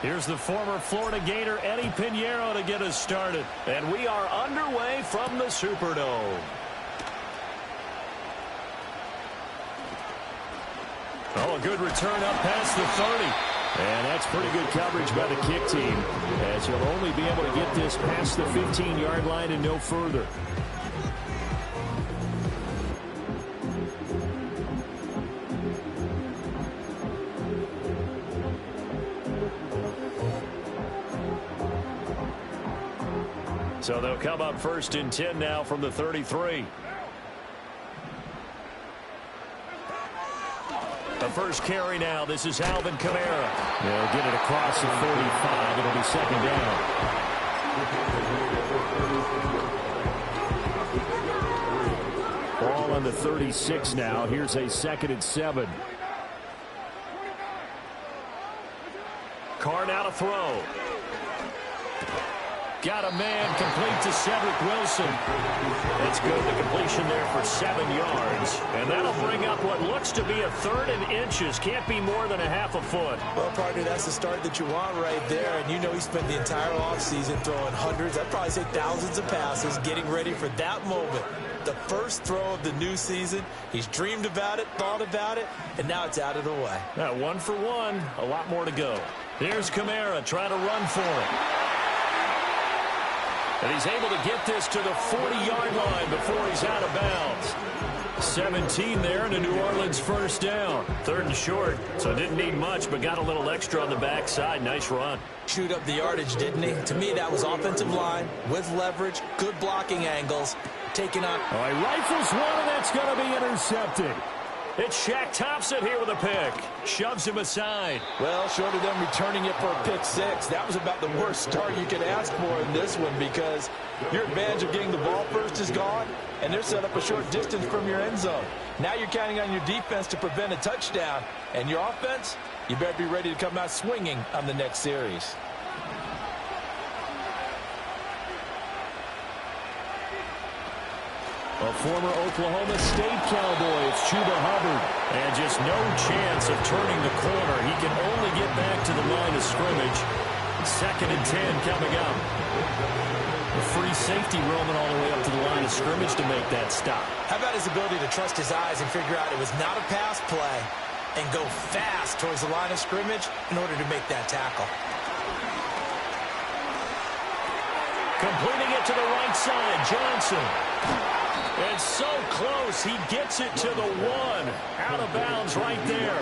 Here's the former Florida Gator Eddie Piñeiro to get us started. And we are underway from the Superdome. Oh, a good return up past the 30. And that's pretty good coverage by the kick team, as he'll only be able to get this past the 15-yard line and no further. So they'll come up 1st and 10 now from the 33. The first carry now. This is Alvin Kamara. They'll get it across the 45. It'll be 2nd down. Ball on the 36 now. Here's a 2nd and 7. Carr now to throw. Got a man, complete to Cedric Wilson. It's good, the completion there for 7 yards. And that'll bring up what looks to be a 3rd and inches. Can't be more than a half a foot. Well, partner, that's the start that you want right there. And you know he spent the entire offseason throwing hundreds, I'd probably say thousands of passes, getting ready for that moment. The first throw of the new season. He's dreamed about it, thought about it, and now it's out of the way. Now, 1 for 1, a lot more to go. Here's Kamara trying to run for it. And he's able to get this to the 40-yard line before he's out of bounds. 17 there and a New Orleans 1st down. 3rd and short, so didn't need much, but got a little extra on the backside. Nice run. Chewed up the yardage, didn't he? To me, that was offensive line with leverage, good blocking angles, taking on. All right, rifles one, and that's going to be intercepted. It's Shaq Thompson here with a pick. Shoves him aside. Well, short of them returning it for a pick 6, that was about the worst start you could ask for in this one, because your advantage of getting the ball first is gone, and they're set up a short distance from your end zone. Now you're counting on your defense to prevent a touchdown, and your offense, you better be ready to come out swinging on the next series. A former Oklahoma State Cowboy, it's Chuba Hubbard. And just no chance of turning the corner. He can only get back to the line of scrimmage. 2nd and 10 coming up. A free safety roaming all the way up to the line of scrimmage to make that stop. How about his ability to trust his eyes and figure out it was not a pass play and go fast towards the line of scrimmage in order to make that tackle. Completing it to the right side, Johnson. And so close, he gets it to the 1. Out of bounds right there.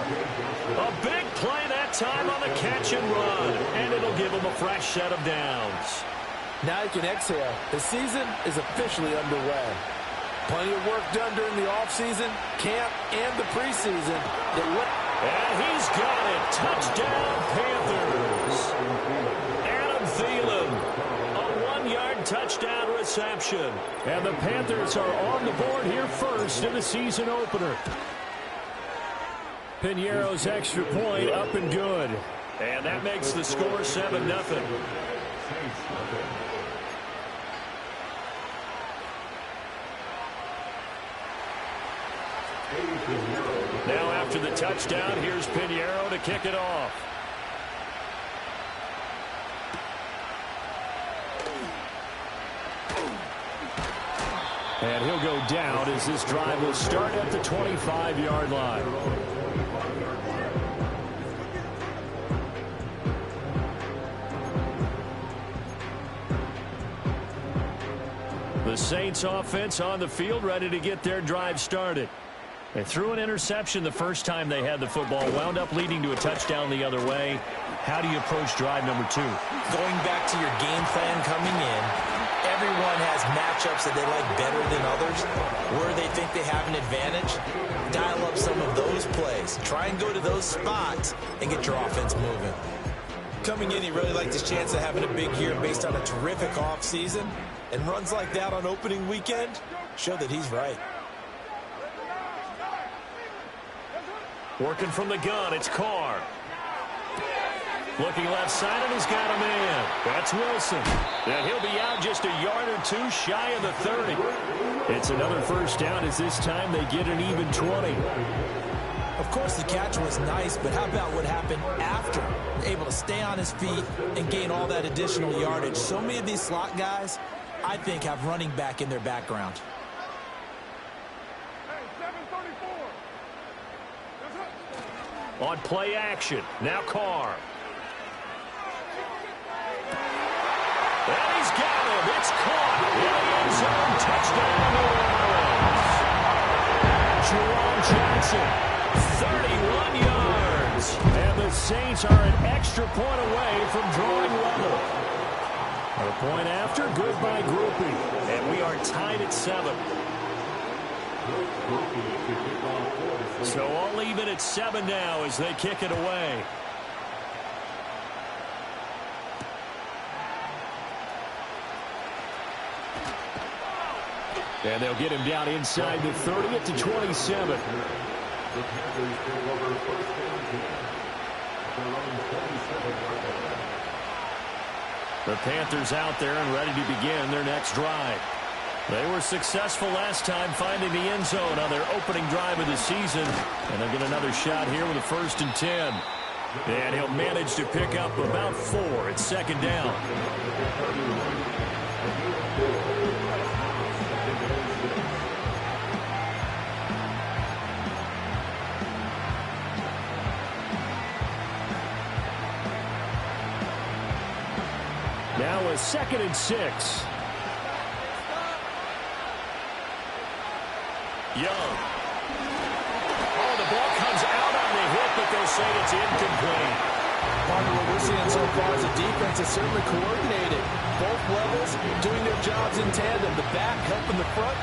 A big play that time on the catch and run. And it'll give him a fresh set of downs. Now you can exhale. The season is officially underway. Plenty of work done during the offseason, camp, and the preseason. And he's got it. Touchdown, Panthers. Adam Thielen. A 1-yard touchdown reception. And the Panthers are on the board here first in the season opener. Piñeiro's extra point up and good. And that makes the score 7-0. Now after the touchdown, here's Piñeiro to kick it off. And he'll go down as this drive will start at the 25-yard line. The Saints offense on the field, ready to get their drive started. They threw an interception the first time they had the football, wound up leading to a touchdown the other way. How do you approach drive number 2? Going back to your game plan coming in, everyone has matchups that they like better than others, where they think they have an advantage. Dial up some of those plays. Try and go to those spots and get your offense moving. Coming in, he really liked his chance of having a big year based on a terrific offseason. And runs like that on opening weekend show that he's right. Working from the gun, it's Carr. Looking left side, and he's got a man. That's Wilson. And he'll be out just a yard or two shy of the 30. It's another first down as this time they get an even 20. Of course, the catch was nice, but how about what happened after? Able to stay on his feet and gain all that additional yardage. So many of these slot guys, I think, have running back in their background. On play action, now Carr. And he's got him. It's caught in the end zone. Touchdown, New Orleans. Jerome Johnson, 31 yards. And the Saints are an extra point away from drawing level. A point after, good by Grupe. And we are tied at 7. So all even at 7 now as they kick it away. And they'll get him down inside the 30 to 27. The Panthers out there and ready to begin their next drive. They were successful last time finding the end zone on their opening drive of the season. And they'll get another shot here with a 1st and 10. And he'll manage to pick up about 4 at 2nd down. Now a 2nd and 6. Young. Oh, the ball comes out on the hit, but they'll say it's incomplete. Part of what we're seeing so far is the defense is certainly coordinated. Both levels doing their jobs in tandem. The back helping the front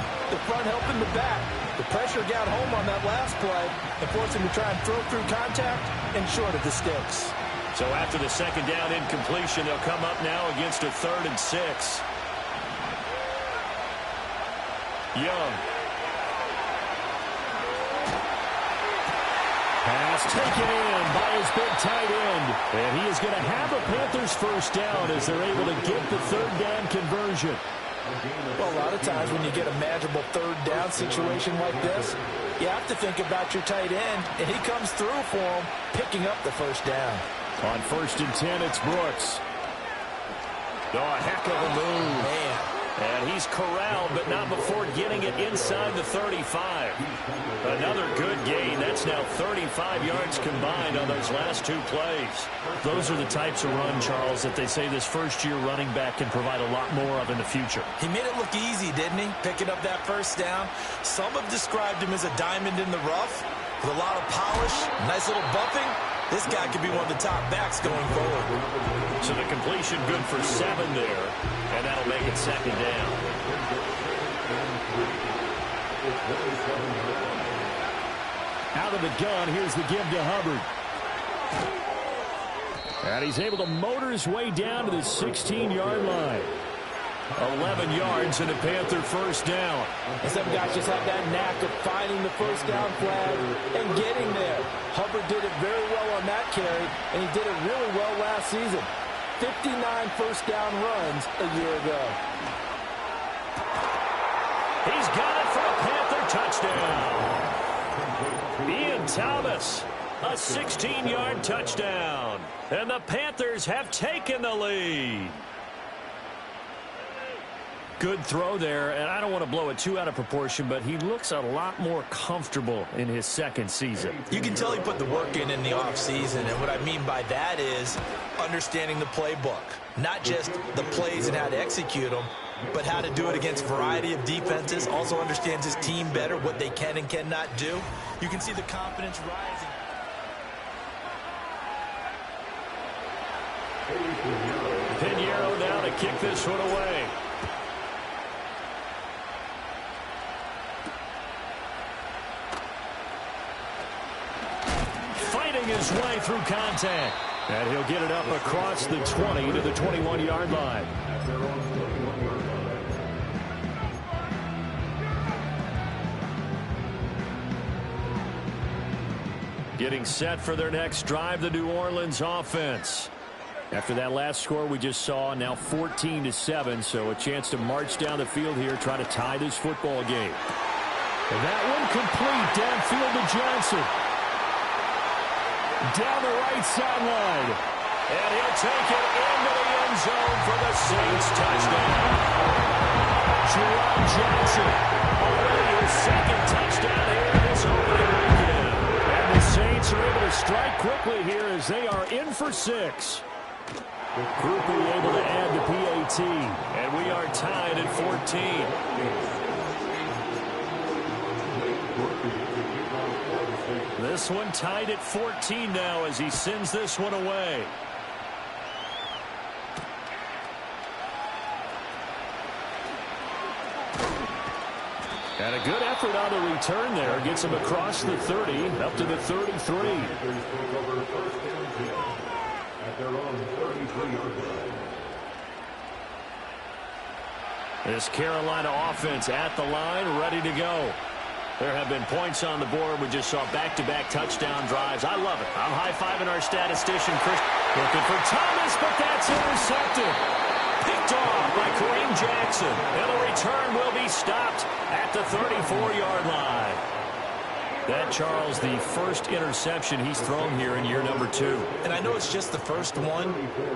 helping the back. The pressure got home on that last play and forced him to try and throw through contact and short of the sticks. So after the 2nd down incompletion, they'll come up now against a 3rd and 6. Young. Pass taken in by his big tight end. And he is going to have a Panthers first down as they're able to get the 3rd down conversion. Well, a lot of times when you get a manageable 3rd down situation like this, you have to think about your tight end, and he comes through for him, picking up the 1st down. On 1st and 10, it's Brooks. Oh, a heck of a move. Man. And he's corralled, but not before getting it inside the 35. Another good gain. That's now 35 yards combined on those last 2 plays. Those are the types of run, Charles, that they say this first-year running back can provide a lot more of in the future. He made it look easy, didn't he? Picking up that 1st down. Some have described him as a diamond in the rough with a lot of polish, nice little bumping. This guy could be one of the top backs going forward. So the completion good for 7 there, and that'll make it 2nd down. Out of the gun, here's the give to Hubbard. And he's able to motor his way down to the 16-yard line. 11 yards and a Panther 1st down. And some guys just have that knack of finding the 1st down flag and getting there. Hubbard did it very well on that carry, and he did it really well last season. 59 1st down runs a year ago. He's got it for a Panther touchdown. Ian Thomas, a 16-yard touchdown. And the Panthers have taken the lead. Good throw there, and I don't want to blow it too out of proportion, but he looks a lot more comfortable in his 2nd season. You can tell he put the work in the offseason, and what I mean by that is understanding the playbook. Not just the plays and how to execute them, but how to do it against a variety of defenses. Also understands his team better, what they can and cannot do. You can see the confidence rising. Pinheiro now to kick this one away. Fighting his way through contact. And he'll get it up across the 20 to the 21-yard line. Getting set for their next drive, the New Orleans offense. After that last score we just saw, now 14-7, so a chance to march down the field here, try to tie this football game. And that one complete downfield to Johnson. Down the right sideline. And he'll take it into the end zone for the Saints touchdown. Jerome Johnson, already his second touchdown here this opening weekend. And the Saints are able to strike quickly here as they are in for 6. Groupie able to add the PAT. And we are tied at 14. This one tied at 14 now as he sends this one away. And a good effort on the return there. Gets him across the 30, up to the 33. This Carolina offense at the line, ready to go. There have been points on the board. We just saw back-to-back touchdown drives. I love it. I'm high-fiving our statistician, Chris. Looking for Thomas, but that's intercepted. Picked off by Kareem Jackson. And the return will be stopped at the 34-yard line. That, Charles, the first interception he's thrown here in year number 2. And I know it's just the first one,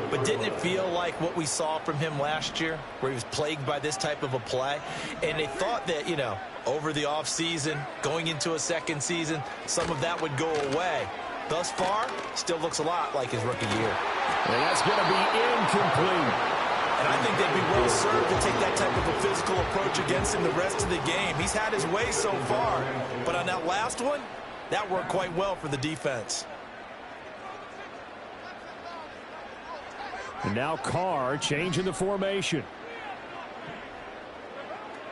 but didn't it feel like what we saw from him last year, where he was plagued by this type of a play? And they thought that, you know, over the offseason, going into a second season, some of that would go away. Thus far, still looks a lot like his rookie year. And that's going to be incomplete. And I think they'd be well served to take that type of a physical approach against him the rest of the game. He's had his way so far, but on that last one, that worked quite well for the defense. And now Carr changing the formation.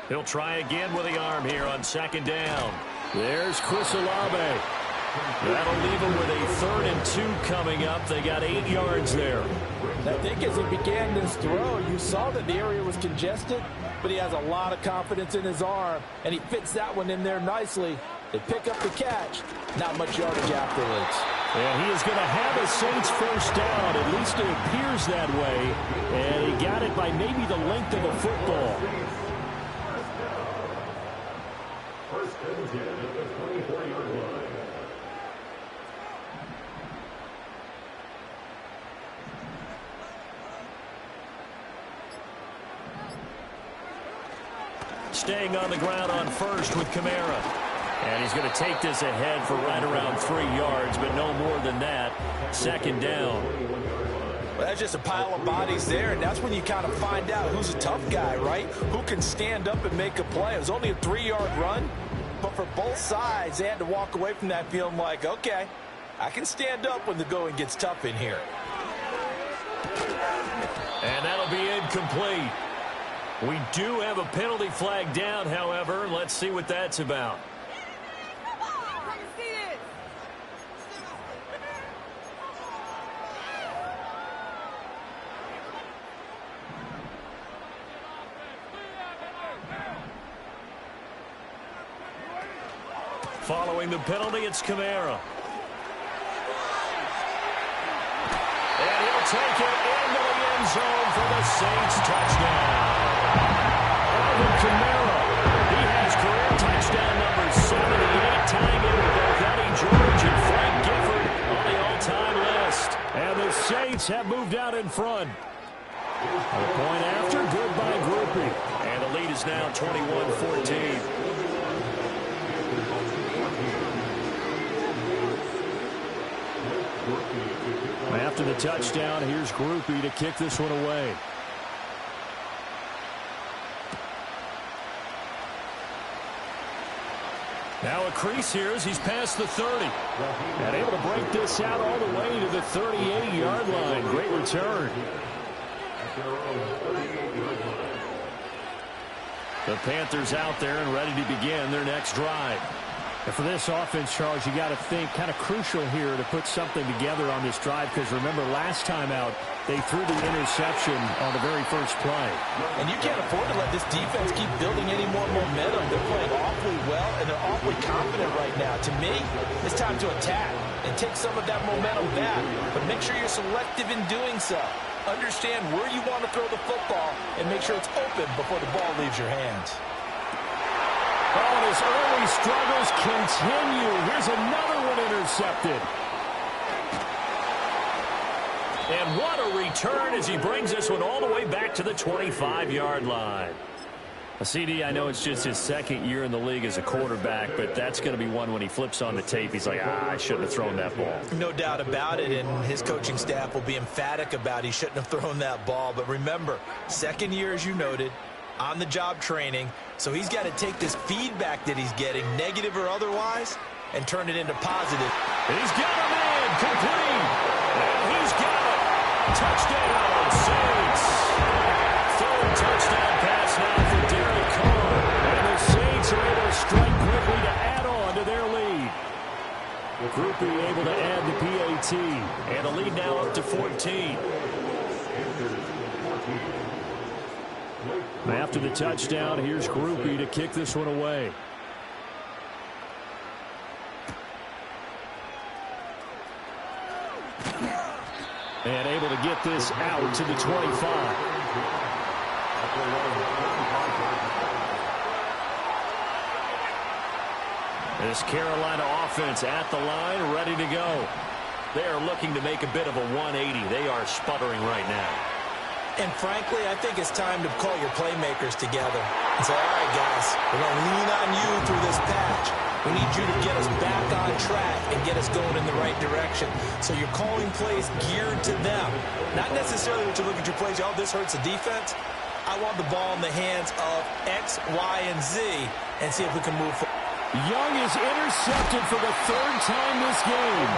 He'll try again with the arm here on second down. There's Chris Olave. That'll leave him with a 3rd and 2 coming up. They got 8 yards there. I think as he began this throw, you saw that the area was congested, but he has a lot of confidence in his arm, and he fits that one in there nicely. They pick up the catch. Not much yardage afterwards. And he is going to have a Saints first down. At least it appears that way. And he got it by maybe the length of a football. First and 10 at the 24-yard line. Staying on the ground on first with Kamara. And he's going to take this ahead for right around 3 yards, but no more than that. Second down. Well, that's just a pile of bodies there, and that's when you kind of find out who's a tough guy, right? Who can stand up and make a play. It was only a 3-yard run, but for both sides, they had to walk away from that feeling like, okay, I can stand up when the going gets tough in here. And that'll be incomplete. We do have a penalty flag down, however. Let's see what that's about. Following the penalty, it's Kamara. And he'll take it into the end zone for the Saints touchdown. Alvin Kamara, he has career touchdown number 78, tying in with both Eddie George and Frank Gifford on the all-time list. And the Saints have moved out in front. A point after, good by Groupie. And the lead is now 21-14. After the touchdown, here's Groupie to kick this one away. Now a crease here as he's past the 30. And able to break this out all the way to the 38-yard line. Great return. The Panthers out there and ready to begin their next drive. And for this offense, Charles, you got to think kind of crucial here to put something together on this drive, because remember last time out they threw the interception on the very first play. And you can't afford to let this defense keep building any more momentum. They're playing awfully well, and they're awfully confident right now. To me, it's time to attack. and take some of that momentum back, but make sure you're selective in doing so. Understand where you want to throw the football and make sure it's open before the ball leaves your hands. Oh, and his early struggles continue. Here's another one intercepted. And what a return as he brings this one all the way back to the 25-yard line. CD, I know it's just his second year in the league as a quarterback, but that's going to be one when he flips on the tape. He's like, I shouldn't have thrown that ball. No doubt about it, and his coaching staff will be emphatic about he shouldn't have thrown that ball. But remember, second year, as you noted, on-the-job training, so he's got to take this feedback that he's getting, negative or otherwise, and turn it into positive. And he's got a man complete. And he's got it. Touchdown, Saints. Third touchdown pass now for Derek Carr. And the Saints are able to strike quickly to add on to their lead. Groupie able to add the PAT. And the lead now up to 14. After the touchdown, here's Groupie to kick this one away. And able to get this out to the 25. This Carolina offense at the line, ready to go. They are looking to make a bit of a 180. They are sputtering right now. And frankly, I think it's time to call your playmakers together and say, all right, guys, we're going to lean on you through this patch. We need you to get us back on track and get us going in the right direction. So you're calling plays geared to them. Not necessarily what you look at your plays, oh, this hurts the defense. I want the ball in the hands of X, Y, and Z and see if we can move forward. Young is intercepted for the third time this game.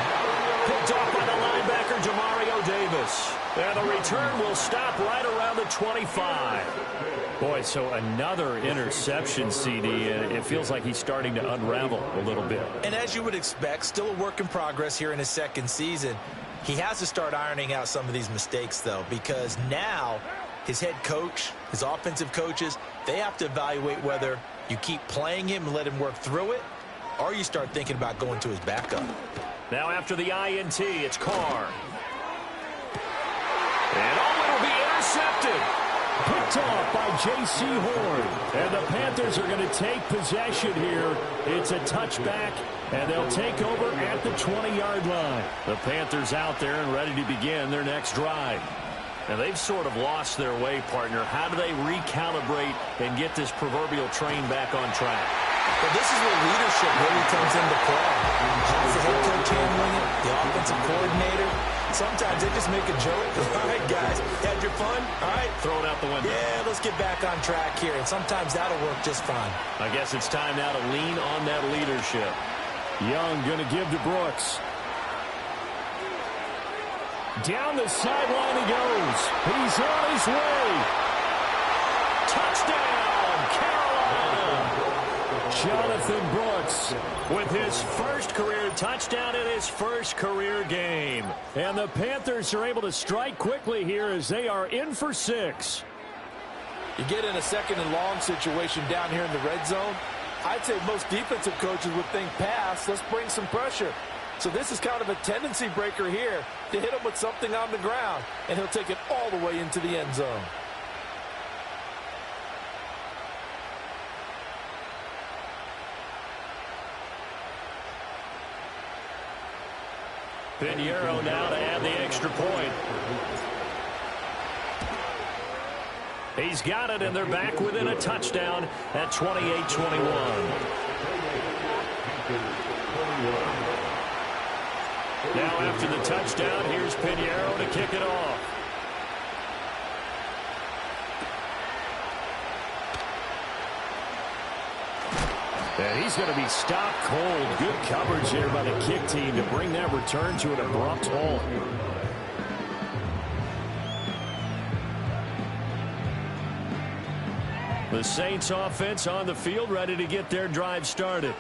Picked off by the linebacker, Demario Davis. And the return will stop right around the 25. Boy, so another interception, CD, and it feels like he's starting to unravel a little bit. And as you would expect, still a work in progress here in his second season. He has to start ironing out some of these mistakes, though, because now his head coach, his offensive coaches, they have to evaluate whether you keep playing him and let him work through it, or you start thinking about going to his backup. Now after the INT, it's Carr. And it'll be intercepted. Picked off by J.C. Horn. And the Panthers are going to take possession here. It's a touchback, and they'll take over at the 20-yard line. The Panthers out there and ready to begin their next drive. And they've sort of lost their way, partner. How do they recalibrate and get this proverbial train back on track? Well, this is where leadership really comes into play. How's the head coach handling it? The offensive coordinator? Sometimes they just make a joke. All right, guys, had your fun? All right. Throw it out the window. Yeah, let's get back on track here. And sometimes that'll work just fine. I guess it's time now to lean on that leadership. Young going to give to Brooks. Down the sideline he goes. He's on his way. Touchdown, Carolina. Jonathan Brooks with his first career touchdown in his first career game. And the Panthers are able to strike quickly here as they are in for 6. You get in a second and long situation down here in the red zone. I'd say most defensive coaches would think pass. Let's bring some pressure. So this is kind of a tendency breaker here to hit him with something on the ground, and he'll take it all the way into the end zone. Pinheiro now to add the extra point. He's got it, and they're back within a touchdown at 28-21. Now after the touchdown, here's Pinheiro to kick it off. And he's going to be stopped cold. Good coverage here by the kick team to bring that return to an abrupt halt. The Saints offense on the field ready to get their drive started.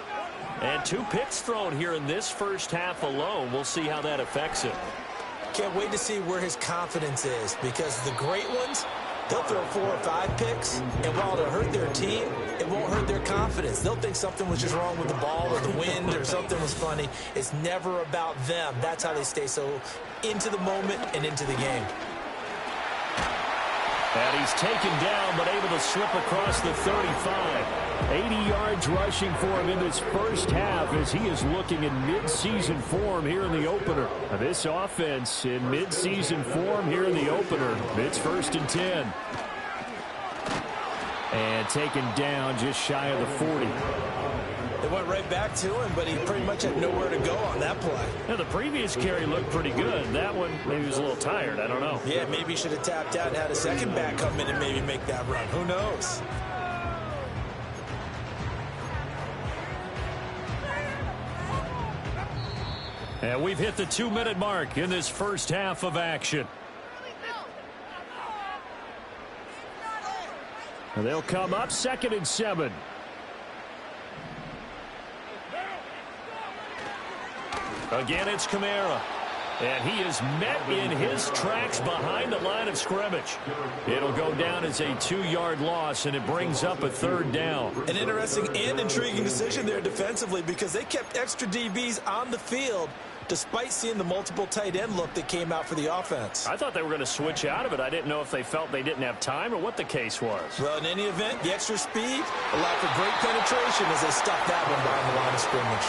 And 2 picks thrown here in this first half alone. We'll see how that affects him. Can't wait to see where his confidence is, because the great ones, They'll throw 4 or 5 picks, and while it'll hurt their team, it won't hurt their confidence. They'll think something was just wrong with the ball or the wind or something was funny. It's never about them. That's how they stay so into the moment and into the game. And he's taken down, but able to slip across the 35. 80 yards rushing for him in this first half as he is looking in mid-season form here in the opener. This offense in mid-season form here in the opener. It's 1st and 10. And taken down just shy of the 40. It went right back to him, but he pretty much had nowhere to go on that play. Now, the previous carry looked pretty good. That one, maybe he was a little tired. I don't know. Yeah, maybe he should have tapped out and had a second back come in and maybe make that run. Who knows? And we've hit the 2-minute mark in this first half of action. And they'll come up 2nd and 7. Again, it's Kamara. And he is met in his tracks behind the line of scrimmage. It'll go down as a 2-yard loss, and it brings up a 3rd down. An interesting and intriguing decision there defensively because they kept extra DBs on the field despite seeing the multiple tight end look that came out for the offense. I thought they were going to switch out of it. I didn't know if they felt they didn't have time or what the case was. Well, in any event, the extra speed allowed for great penetration as they stuffed that one behind the line of scrimmage.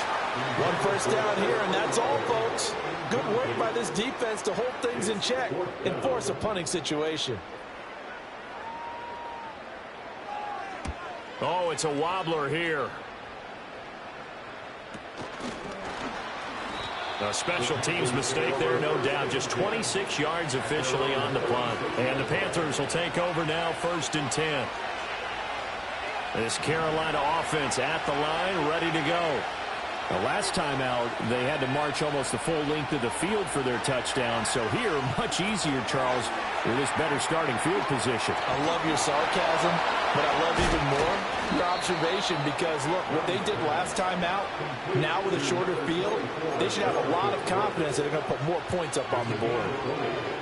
1 first down here, and that's all, folks. Good work by this defense to hold things in check and force a punting situation. Oh, it's a wobbler here. A special teams mistake there, no doubt. Just 26 yards officially on the punt. And the Panthers will take over now, 1st and 10. This Carolina offense at the line, ready to go. The last time out, they had to march almost the full length of the field for their touchdown. So here, much easier, Charles, with this better starting field position. I love your sarcasm, but I love even more your observation because, look, what they did last time out, now with a shorter field, they should have a lot of confidence that they're going to put more points up on the board.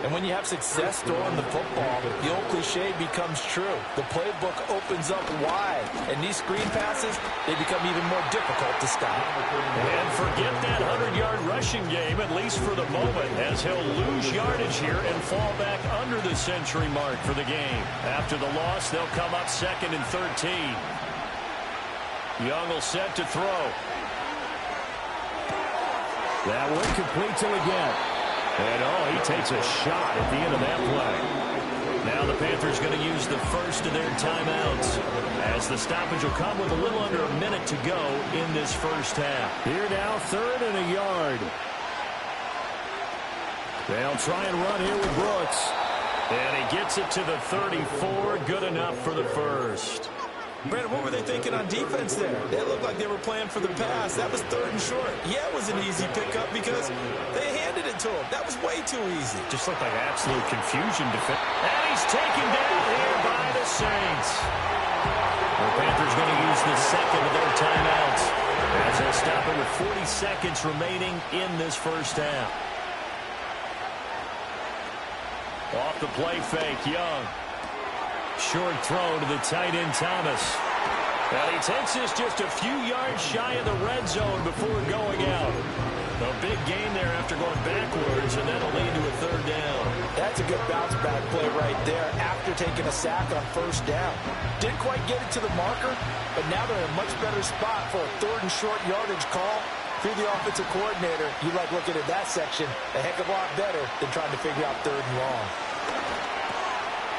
And when you have success throwing the football, the old cliche becomes true. The playbook opens up wide, and these screen passes, they become even more difficult to stop. And forget that 100-yard rushing game, at least for the moment, as he'll lose yardage here and fall back under the century mark for the game. After the loss, they'll come up 2nd and 13. Young will set to throw. That one complete to again. And, oh, he takes a shot at the end of that play. Now the Panthers going to use the first of their timeouts as the stoppage will come with a little under a minute to go in this first half. Here now, 3rd and a yard. They'll try and run here with Brooks. And he gets it to the 34. Good enough for the first. Brandon, what were they thinking on defense there? They looked like they were playing for the pass. That was 3rd and short. Yeah, it was an easy pickup because they handed it to him. That was way too easy. Just looked like absolute confusion. And he's taken down here by the Saints. The Panthers going to use the 2nd of their timeouts as they'll stop it with 40 seconds remaining in this first half. Off the play fake, Young. Short throw to the tight end, Thomas. Well, he takes this just a few yards shy of the red zone before going out. A big gain there after going backwards, and that'll lead to a 3rd down. That's a good bounce-back play right there after taking a sack on 1st down. Didn't quite get it to the marker, but now they're in a much better spot for a 3rd and short yardage call. If you're the offensive coordinator, you like looking at that section a heck of a lot better than trying to figure out 3rd and long.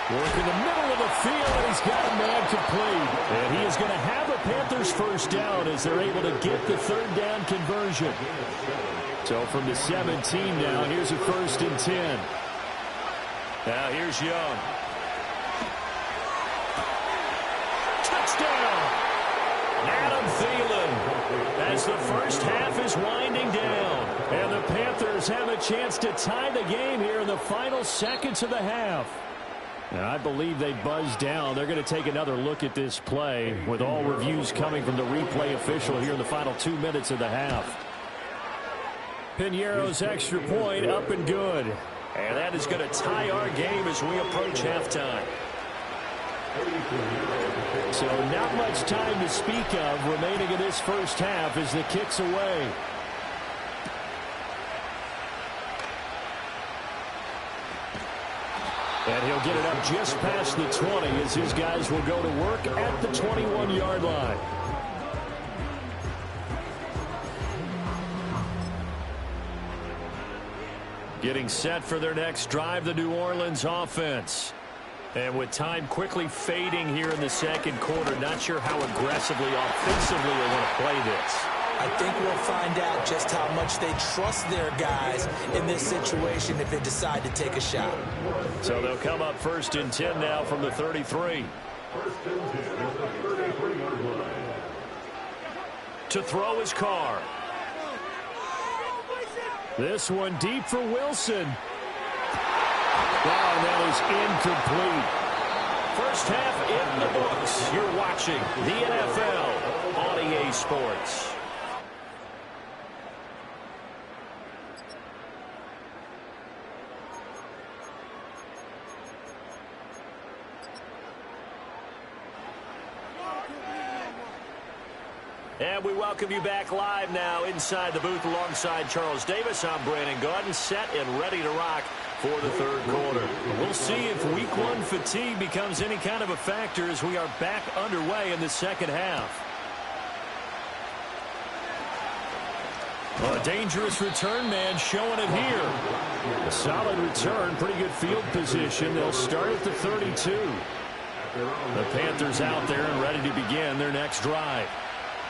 Work in the middle of the field, and he's got a man complete. And he is going to have a Panthers first down as they're able to get the 3rd down conversion. So from the 17 now, here's a 1st and 10. Now here's Young. Touchdown! Adam Thielen as the first half is winding down. And the Panthers have a chance to tie the game here in the final seconds of the half. And I believe they buzzed down. They're going to take another look at this play with all reviews coming from the replay official here in the final 2 minutes of the half. Piñeiro's extra point up and good. And that is going to tie our game as we approach halftime. So not much time to speak of remaining in this first half as the kick's away. And he'll get it up just past the 20 as his guys will go to work at the 21-yard line. Getting set for their next drive, the New Orleans offense. And with time quickly fading here in the second quarter, not sure how aggressively, offensively they want to play this. I think we'll find out just how much they trust their guys in this situation if they decide to take a shot. So they'll come up 1st and 10 now from the 33. To throw his Carr. This one deep for Wilson. Wow, that is incomplete. First half in the books. You're watching the NFL on EA Sports. And we welcome you back live now inside the booth alongside Charles Davis. I'm Brandon Gaudin, set and ready to rock for the third quarter. We'll see if week one fatigue becomes any kind of a factor as we are back underway in the second half. A dangerous return man showing it here. A solid return, pretty good field position. They'll start at the 32. The Panthers out there and ready to begin their next drive.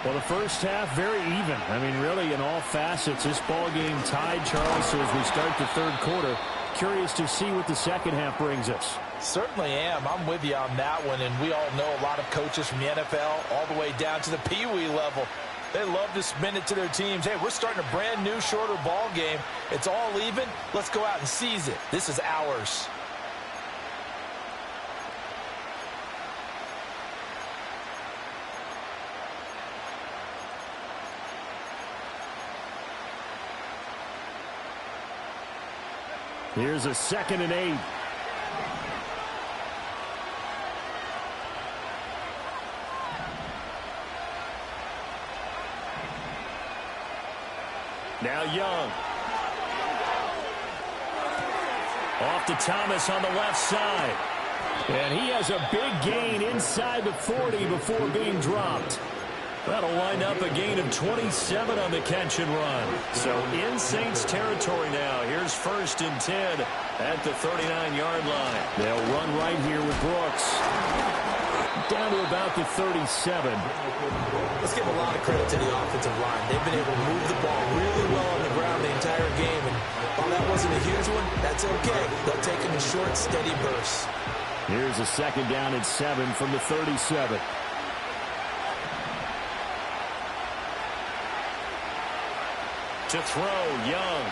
Well, the first half, very even. I mean, really, in all facets, this ball game tied, Charles. So as we start the third quarter, curious to see what the second half brings us. Certainly am. I'm with you on that one. And we all know a lot of coaches from the NFL all the way down to the Pee Wee level. They love to spin it to their teams. Hey, we're starting a brand new, shorter ball game. It's all even. Let's go out and seize it. This is ours. Here's a 2nd and 8. Now Young. Off to Thomas on the left side. And he has a big gain inside the 40 before being dropped. That'll wind up a gain of 27 on the catch and run. So in Saints territory now. Here's 1st and 10 at the 39-yard line. They'll run right here with Brooks. Down to about the 37. Let's give a lot of credit to the offensive line. They've been able to move the ball really well on the ground the entire game. And while that wasn't a huge one, that's okay. They'll take it in short, steady bursts. Here's a 2nd down and 7 from the 37. To throw, Young.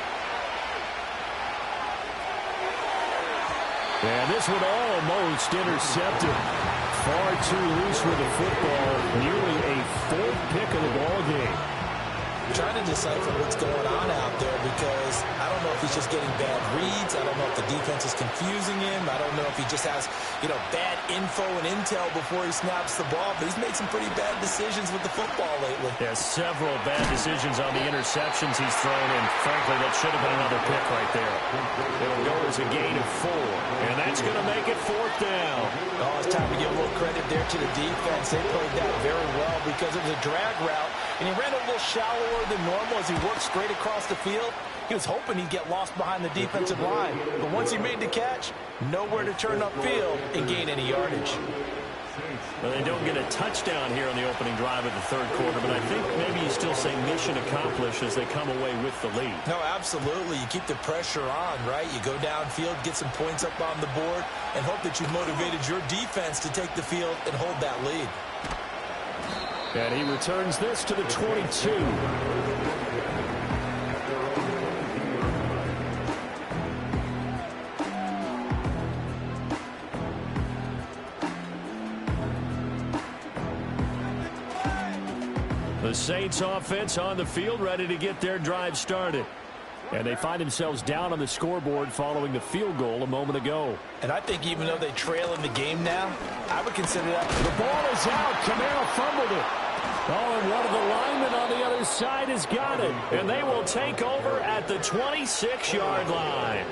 And this one almost intercepted. Far too loose with the football. Nearly a 4th pick of the ball game. Trying to decipher what's going on out there because I don't know if he's just getting bad reads. I don't know if the defense is confusing him. I don't know if he just has, bad info and intel before he snaps the ball. But he's made some pretty bad decisions with the football lately. Yeah, several bad decisions on the interceptions he's thrown, and frankly, that should have been another pick right there. It'll go as a gain of 4, and that's going to make it 4th down. Oh, it's time to give a little credit there to the defense. They played that very well because it was a drag route, and he ran a little shallower than normal as he worked straight across the field. He was hoping he'd get lost behind the defensive line. But once he made the catch, nowhere to turn upfield and gain any yardage. Well, they don't get a touchdown here on the opening drive of the third quarter, but I think maybe you still say mission accomplished as they come away with the lead. No, absolutely. You keep the pressure on, right? You go downfield, get some points up on the board, and hope that you've motivated your defense to take the field and hold that lead. And he returns this to the 22. The Saints offense on the field, ready to get their drive started. And they find themselves down on the scoreboard following the field goal a moment ago. And I think even though they trail in the game now, I would consider that. The ball is out. Kamara fumbled it. Oh, and one of the linemen on the other side has got it. And they will take over at the 26-yard line.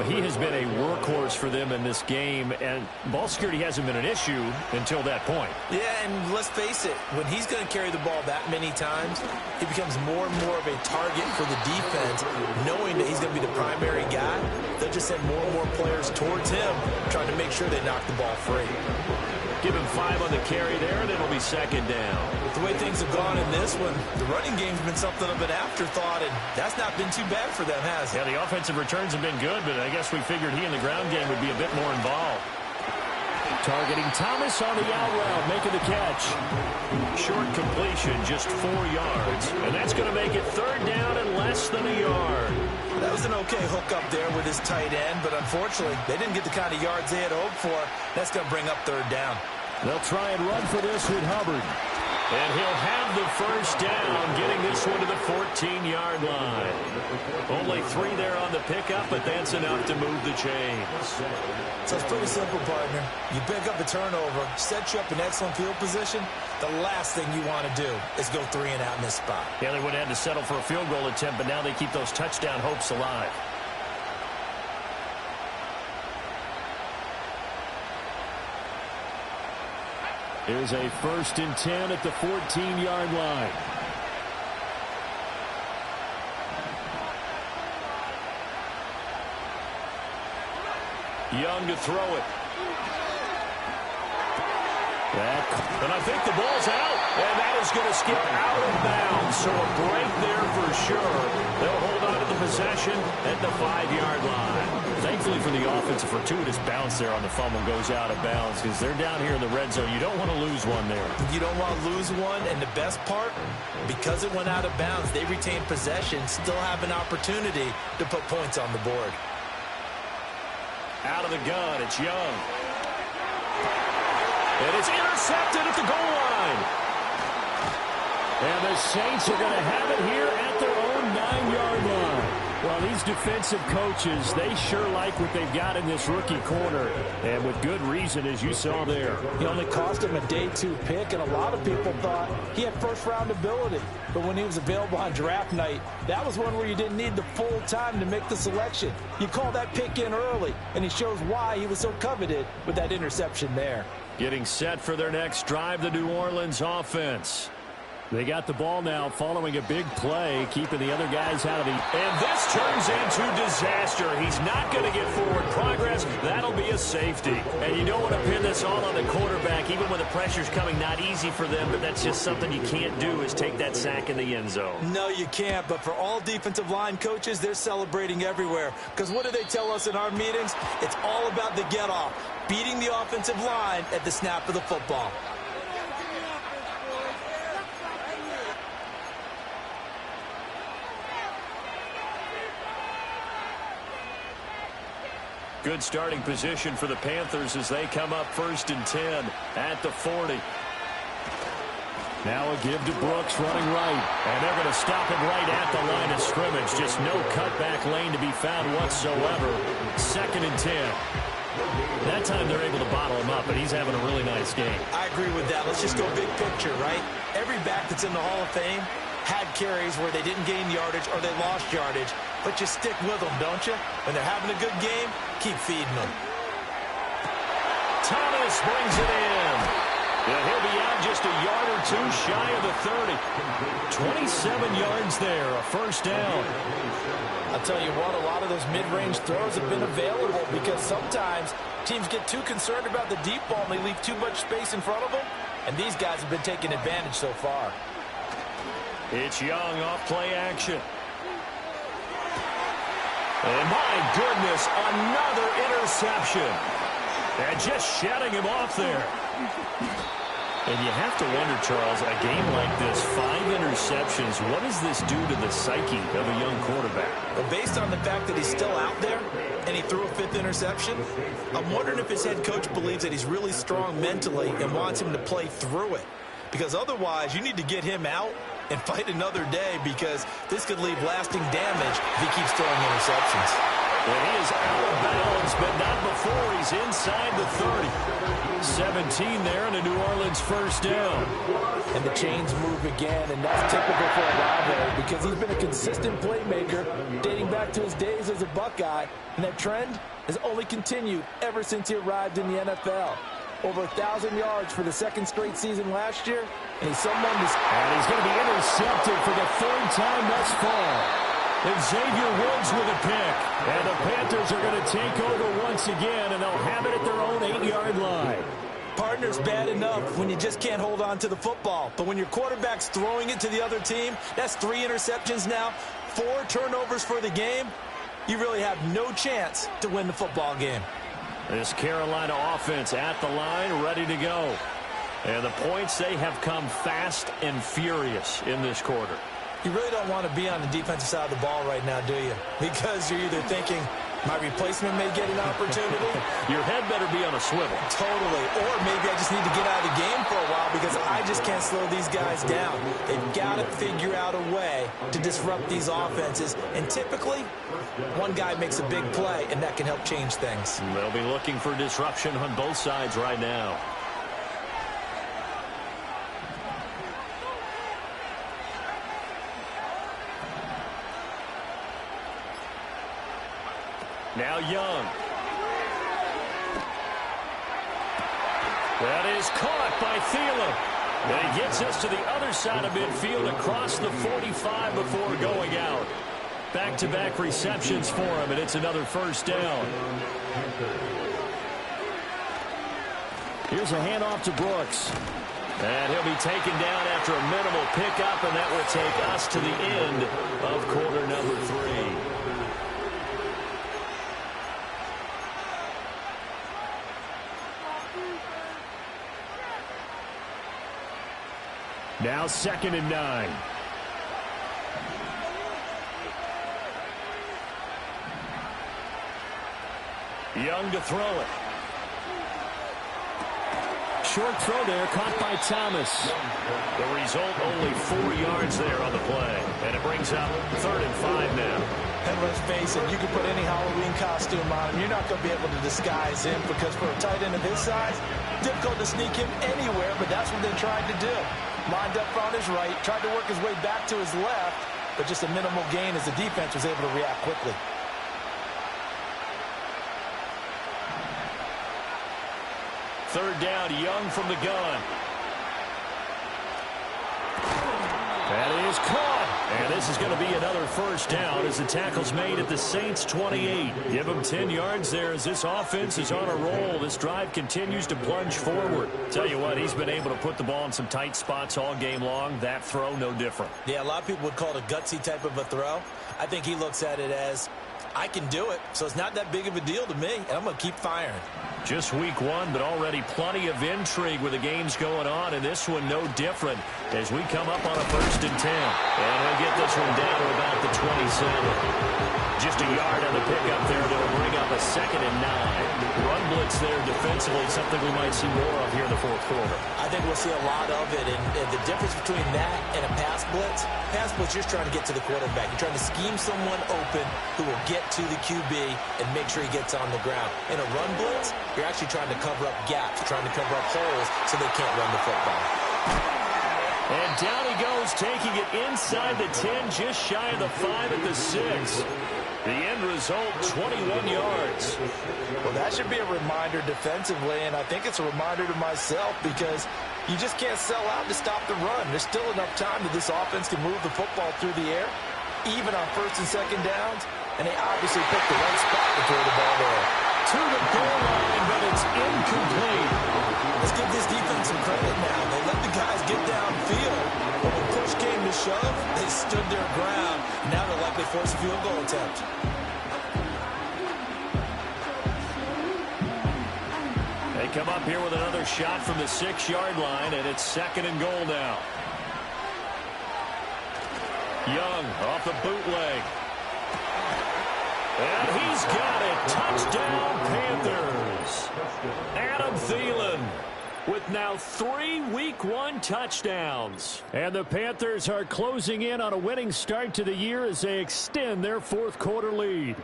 He has been a workhorse for them in this game, and ball security hasn't been an issue until that point. Yeah, and let's face it, when he's going to carry the ball that many times, he becomes more and more of a target for the defense, knowing that he's going to be the primary guy. They'll just send more and more players towards him, trying to make sure they knock the ball free. Give him 5 on the carry there, and it'll be second down. The way things have gone in this one, the running game's been something of an afterthought, and that's not been too bad for them, has it? Yeah, the offensive returns have been good, but I guess we figured he in the ground game would be a bit more involved. Targeting Thomas on the out route, making the catch. Short completion, just 4 yards, and that's going to make it third down and less than a yard. That was an okay hook up there with his tight end, but unfortunately, they didn't get the kind of yards they had hoped for. That's going to bring up third down. They'll try and run for this with Hubbard. And he'll have the first down, getting this one to the 14-yard line. Only 3 there on the pickup, but that's enough to move the chains. So it's pretty simple, partner. You pick up a turnover, set you up in excellent field position. The last thing you want to do is go 3 and out in this spot. Yeah, they would have had to settle for a field goal attempt, but now they keep those touchdown hopes alive. Here's a 1st and 10 at the 14-yard line. Young to throw it. And I think the ball's out. And that is going to skip out of bounds. So a break there for sure. They'll hold on to the possession at the 5-yard line. Thankfully for the offense, a fortuitous bounce there on the fumble goes out of bounds because they're down here in the red zone. You don't want to lose one there. You don't want to lose one, and the best part, because it went out of bounds, they retain possession, still have an opportunity to put points on the board. Out of the gun, it's Young. And it's intercepted at the goal line. And the Saints are going to have it here at their own 9-yard line. Well, these defensive coaches, they sure like what they've got in this rookie corner. And with good reason, as you saw there. He only cost him a day 2 pick, and a lot of people thought he had first-round ability. But when he was available on draft night, that was one where you didn't need the full time to make the selection. You call that pick in early, and he shows why he was so coveted with that interception there. Getting set for their next drive, the New Orleans offense. They got the ball now following a big play, keeping the other guys out of the... And this turns into disaster. He's not going to get forward progress. That'll be a safety. And you don't want to pin this all on the quarterback, even when the pressure's coming. Not easy for them, but that's just something you can't do is take that sack in the end zone. No, you can't. But for all defensive line coaches, they're celebrating everywhere. Because what do they tell us in our meetings? It's all about the get-off, beating the offensive line at the snap of the football. Good starting position for the Panthers as they come up 1st and 10 at the 40. Now a give to Brooks running right. And they're going to stop him right at the line of scrimmage. Just no cutback lane to be found whatsoever. 2nd and 10. That time they're able to bottle him up, and he's having a really nice game. I agree with that. Let's just go big picture, right? Every back that's in the Hall of Fame had carries where they didn't gain yardage or they lost yardage. But you stick with them, don't you? When they're having a good game, keep feeding them. Thomas brings it in. And he'll be out just a yard or 2 shy of the 30. 27 yards there, a 1st down. I'll tell you what, a lot of those mid-range throws have been available because sometimes teams get too concerned about the deep ball and they leave too much space in front of them. And these guys have been taking advantage so far. It's Young off play action. And my goodness, another interception. And just shutting him off there. And you have to wonder, Charles, a game like this, 5 interceptions, what does this do to the psyche of a young quarterback? Well, based on the fact that he's still out there and he threw a 5th interception, I'm wondering if his head coach believes that he's really strong mentally and wants him to play through it. Because otherwise, you need to get him out and fight another day because this could leave lasting damage if he keeps throwing interceptions. And he is out of bounds, but not before he's inside the 30. 17 there, and a New Orleans first down. And the chains move again, and that's typical for Olave because he's been a consistent playmaker dating back to his days as a Buckeye, and that trend has only continued ever since he arrived in the NFL. Over 1,000 yards for the second straight season last year, and he's someone who's... And he's going to be intercepted for the third time thus far. And Xavier Woods with a pick. And the Panthers are going to take over once again, and they'll have it at their own 8-yard line. Partner's bad enough when you just can't hold on to the football. But when your quarterback's throwing it to the other team, that's 3 interceptions now, 4 turnovers for the game. You really have no chance to win the football game. This Carolina offense at the line, ready to go. And the points, they have come fast and furious in this quarter. You really don't want to be on the defensive side of the ball right now, do you? Because you're either thinking, my replacement may get an opportunity. Your head better be on a swivel. Totally. Or maybe I just need to get out of the game for a while because I just can't slow these guys down. They've got to figure out a way to disrupt these offenses. And typically, one guy makes a big play, and that can help change things. They'll be looking for disruption on both sides right now. Now Young. That is caught by Thielen. And he gets us to the other side of midfield across the 45 before going out. Back-to-back receptions for him, and it's another first down. Here's a handoff to Brooks. And he'll be taken down after a minimal pickup, and that will take us to the end of quarter number 3. Now 2nd and 9. Young to throw it. Short throw there, caught by Thomas. The result, only 4 yards there on the play. And it brings up 3rd and 5 now. And let's face it, you can put any Halloween costume on him. You're not going to be able to disguise him because for a tight end of his size, difficult to sneak him anywhere, but that's what they tried to do. Lined up on his right, tried to work his way back to his left, but just a minimal gain as the defense was able to react quickly. Third down, Young from the gun. That is caught. And this is going to be another first down as the tackle's made at the Saints 28. Give them 10 yards there as this offense is on a roll. This drive continues to plunge forward. Tell you what, he's been able to put the ball in some tight spots all game long. That throw, no different. Yeah, a lot of people would call it a gutsy type of a throw. I think he looks at it as, I can do it, so it's not that big of a deal to me, and I'm going to keep firing. Just week 1, but already plenty of intrigue with the games going on, and this one no different as we come up on a 1st and 10. And we'll get this one down to about the 27. Just a yard on the pickup there that'll bring up a 2nd and 9. Run blitz there defensively, something we might see more of here in the 4th quarter. I think we'll see a lot of it, and the difference between that and a pass blitz, you're just trying to get to the quarterback. You're trying to scheme someone open who will get to the QB and make sure he gets on the ground. In a run blitz, you're actually trying to cover up gaps, trying to cover up holes so they can't run the football. And down he goes, taking it inside the 10, just shy of the 5 at the 6. The end result, 21 yards. Well, that should be a reminder defensively, and I think it's a reminder to myself because you just can't sell out to stop the run. There's still enough time that this offense can move the football through the air, even on 1st and 2nd downs, and they obviously picked the right spot to throw the ball there. To the goal line, but it's incomplete. Let's give this defense some credit now. They let the guys get downfield. But when push came to shove, they stood their ground. Now they'll likely force a field goal attempt. They come up here with another shot from the 6-yard line, and it's 2nd and goal now. Young off the bootleg. And he's got it. Touchdown, Panthers. Adam Thielen. with now 3 Week 1 touchdowns. And the Panthers are closing in on a winning start to the year as they extend their fourth quarter lead.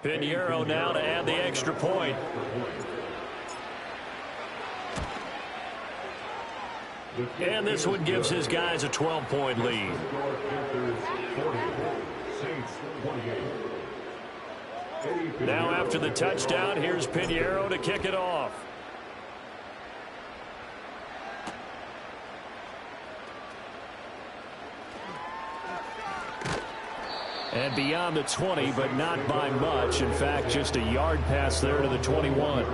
Pinheiro now to add the extra point. And this one gives his guys a 12-point lead. Now after the touchdown, here's Pinheiro to kick it off. And beyond the 20, but not by much. In fact, just a yard pass there to the 21.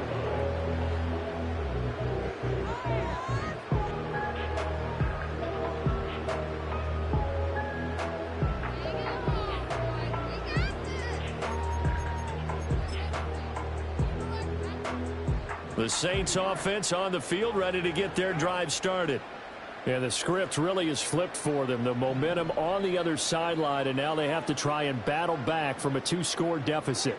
The Saints offense on the field, ready to get their drive started. And the script really is flipped for them. The momentum on the other sideline, and now they have to try and battle back from a 2-score deficit.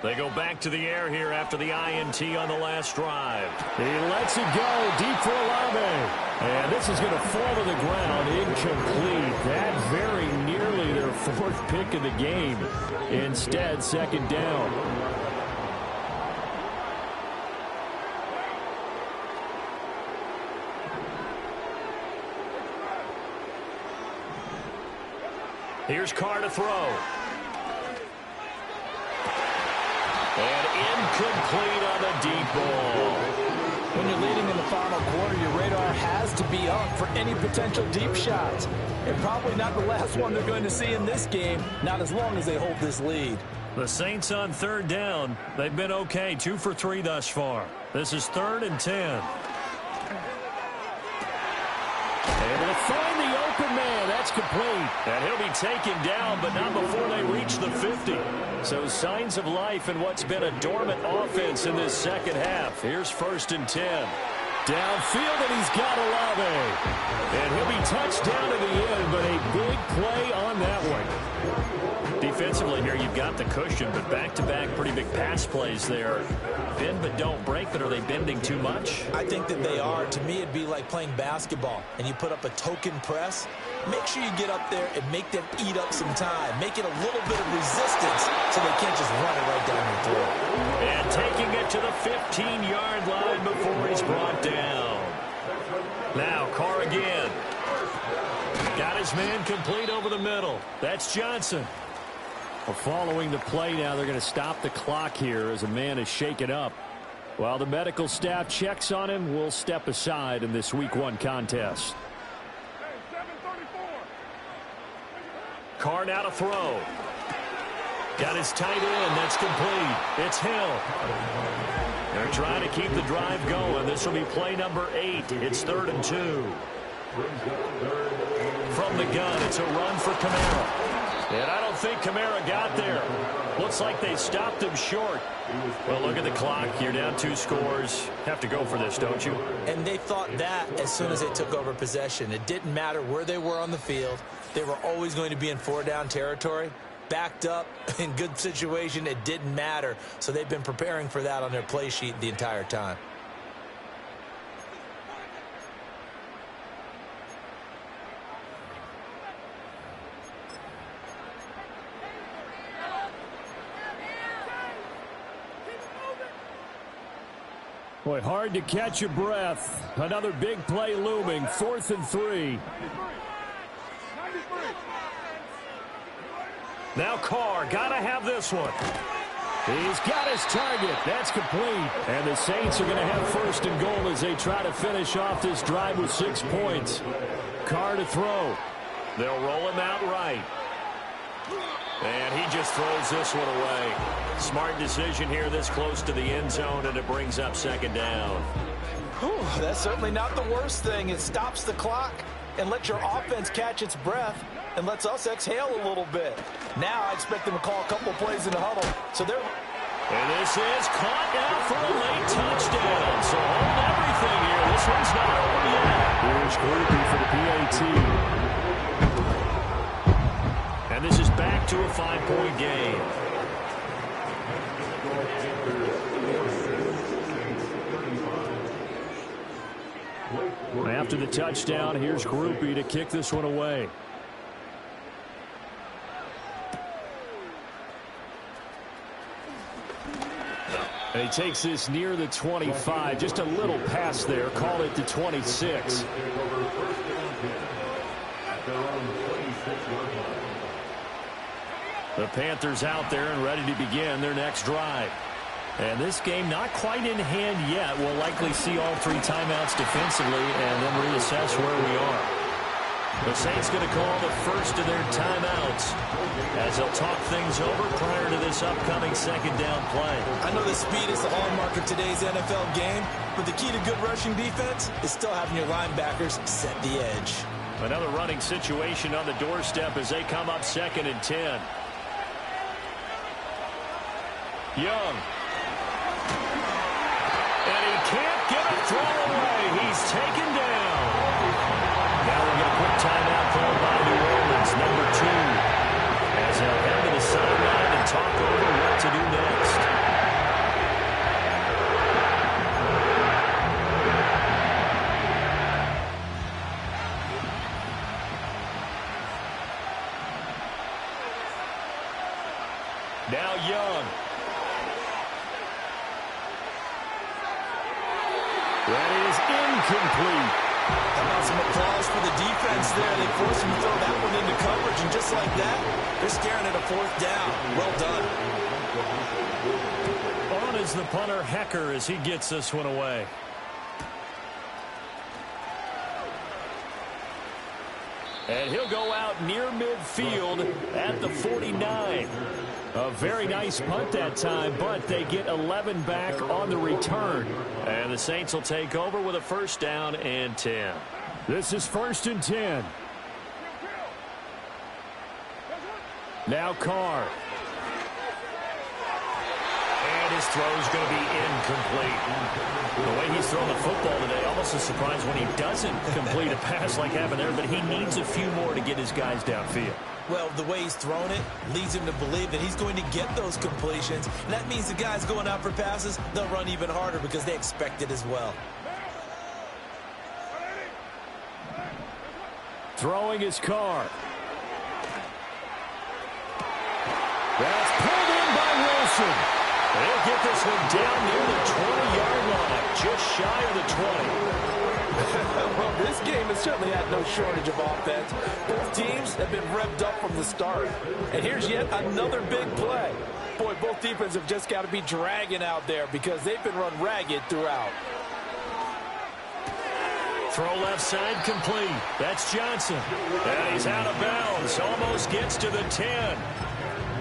They go back to the air here after the INT on the last drive. He lets it go deep for Olave. And this is going to fall to the ground incomplete. That very nearly their 4th pick of the game. Instead, 2nd down. Here's Carr to throw. And incomplete on the deep ball. When you're leading in the final quarter, your radar has to be up for any potential deep shots. And probably not the last one they're going to see in this game, not as long as they hold this lead. The Saints on 3rd down. They've been okay, 2 for 3 thus far. This is 3rd and 10. Able to find the open man. That's complete. And he'll be taken down, but not before they reach the 50. So signs of life in what's been a dormant offense in this second half. Here's 1st and 10. Downfield, and he's got Olave. And he'll be touched down to the end, but a big play on that one. Defensively here, you've got the cushion, but back-to-back pretty big pass plays there. Bend but don't break, but are they bending too much? I think that they are. To me, it'd be like playing basketball, and you put up a token press. Make sure you get up there and make them eat up some time. Make it a little bit of resistance so they can't just run it right down your throat. And taking it to the 15-yard line before he's brought down. Now, Carr again. Got his man complete over the middle. That's Johnson. Well, following the play now, they're going to stop the clock here as a man is shaken up. While the medical staff checks on him, we'll step aside in this Week 1 contest. Carr now to throw. Got his tight end. That's complete. It's Hill. They're trying to keep the drive going. This will be play number 8. It's 3rd and 2. From the gun, it's a run for Kamara. And I don't think Kamara got there. Looks like they stopped him short. Well, look at the clock. You're down 2 scores. Have to go for this, don't you? And they thought that as soon as they took over possession. It didn't matter where they were on the field. They were always going to be in 4-down territory. Backed up, in good situation, it didn't matter. So they've been preparing for that on their play sheet the entire time. Boy, hard to catch your breath. Another big play looming. 4th and 3. Now Carr, gotta have this one. He's got his target. That's complete. And the Saints are going to have 1st and goal as they try to finish off this drive with 6 points. Carr to throw. They'll roll him out right. And he just throws this one away. Smart decision here this close to the end zone, and it brings up 2nd down. Whew, that's certainly not the worst thing. It stops the clock and lets your offense catch its breath and lets us exhale a little bit. Now I expect them to call a couple plays in the huddle. So they're And this is caught now for a late touchdown. So hold everything here. This one's not over yet. Here's Grupe for the PAT. And this is back to a 5-point game. After the touchdown, here's Grupe to kick this one away. And he takes this near the 25. Just a little pass there. Call it the 26. The Panthers out there and ready to begin their next drive. And this game not quite in hand yet. We'll likely see all 3 timeouts defensively and then reassess where we are. The Saints going to call the first of their timeouts as they'll talk things over prior to this upcoming second down play. I know the speed is the hallmark of today's NFL game, but the key to good rushing defense is still having your linebackers set the edge. Another running situation on the doorstep as they come up 2nd and 10. Young. And he can't get a throw away. He's taken down. Now we're going to put timeout called by New Orleans, number 2. As they'll head to the sideline and talk over what to do next. Now Young. That is incomplete. How about some applause for the defense there? They forced him to throw that one into coverage, and just like that, they're staring at a 4th down. Well done. On is the punter, Hecker, as he gets this one away. And he'll go out near midfield at the 49. A very nice punt that time, but they get 11 back on the return. And the Saints will take over with a 1st down and 10. This is 1st and 10. Now Carr. And his throw is going to be incomplete. The way he's thrown the football today, almost a surprise when he doesn't complete a pass like happened there, but he needs a few more to get his guys downfield. Well, the way he's thrown it leads him to believe that he's going to get those completions. And that means the guys going out for passes, they'll run even harder because they expect it as well. Throwing his Carr. That's pulled in by Wilson. They'll get this one down near the 20-yard line, just shy of the 20. Well, this game has certainly had no shortage of offense. Both teams have been revved up from the start. And here's yet another big play. Boy, both defenses have just got to be dragging out there because they've been run ragged throughout. Throw left side complete. That's Johnson. And he's out of bounds. Almost gets to the 10.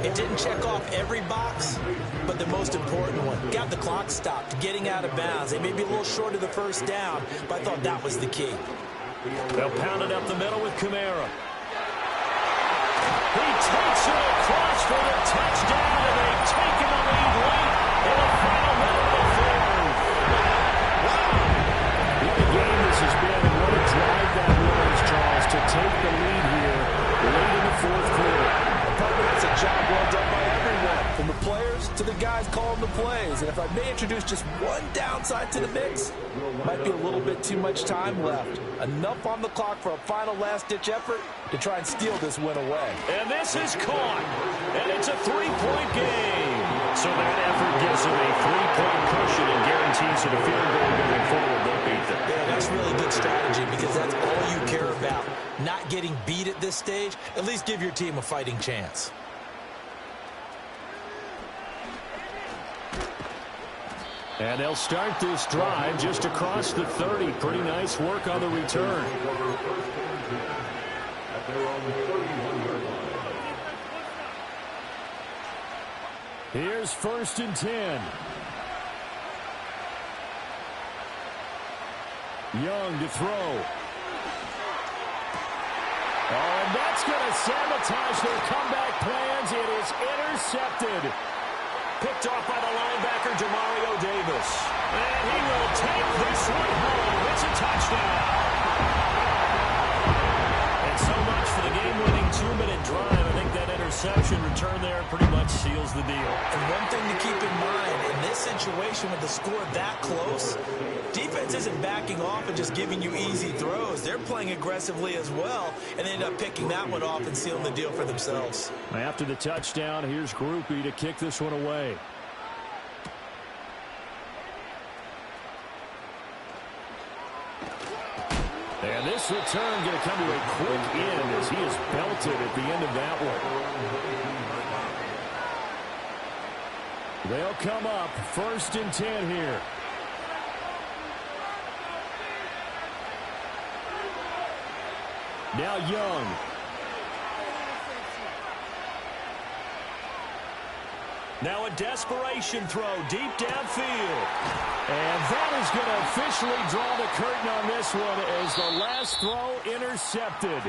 It didn't check off every box, but the most important one. Got the clock stopped, getting out of bounds. They may be a little short of the 1st down, but I thought that was the key. They'll pound it up the middle with Kamara. He takes it across for the touchdown, and they've taken the lead late in the final minute of the 4th. Wow. What a game this has been, and what a drive that was, Charles, to take the lead here late in the 4th quarter. That's a job well done by everyone, from the players to the guys calling the plays. And if I may introduce just one downside to the mix, might be a little bit too much time left. Enough on the clock for a final last-ditch effort to try and steal this win away. And this is caught, and it's a 3-point game. So that effort gives them a 3-point cushion and guarantees that a field goal moving forward won't beat them. Yeah, that's really good strategy because that's all you care about. Not getting beat at this stage, at least give your team a fighting chance. And they'll start this drive just across the 30. Pretty nice work on the return. Here's 1st and 10. Young to throw. Oh, and that's going to sabotage their comeback plans. It is intercepted. Picked off by the linebacker, Demario Davis. And he will take this one home. It's a touchdown. And so much for the game-winning 2-minute drive. I think that interception return there pretty much seals the deal. And one thing to keep in mind, in this situation with the score that close, defense isn't backing off and just giving you easy throws. They're playing aggressively as well, and they end up picking that one off and sealing the deal for themselves. After the touchdown, here's Grupe to kick this one away. And this return going to come to a quick end as he is belted at the end of that one. They'll come up 1st and 10 here. Now Young. Now a desperation throw deep downfield. And that is going to officially draw the curtain on this one as the last throw intercepted.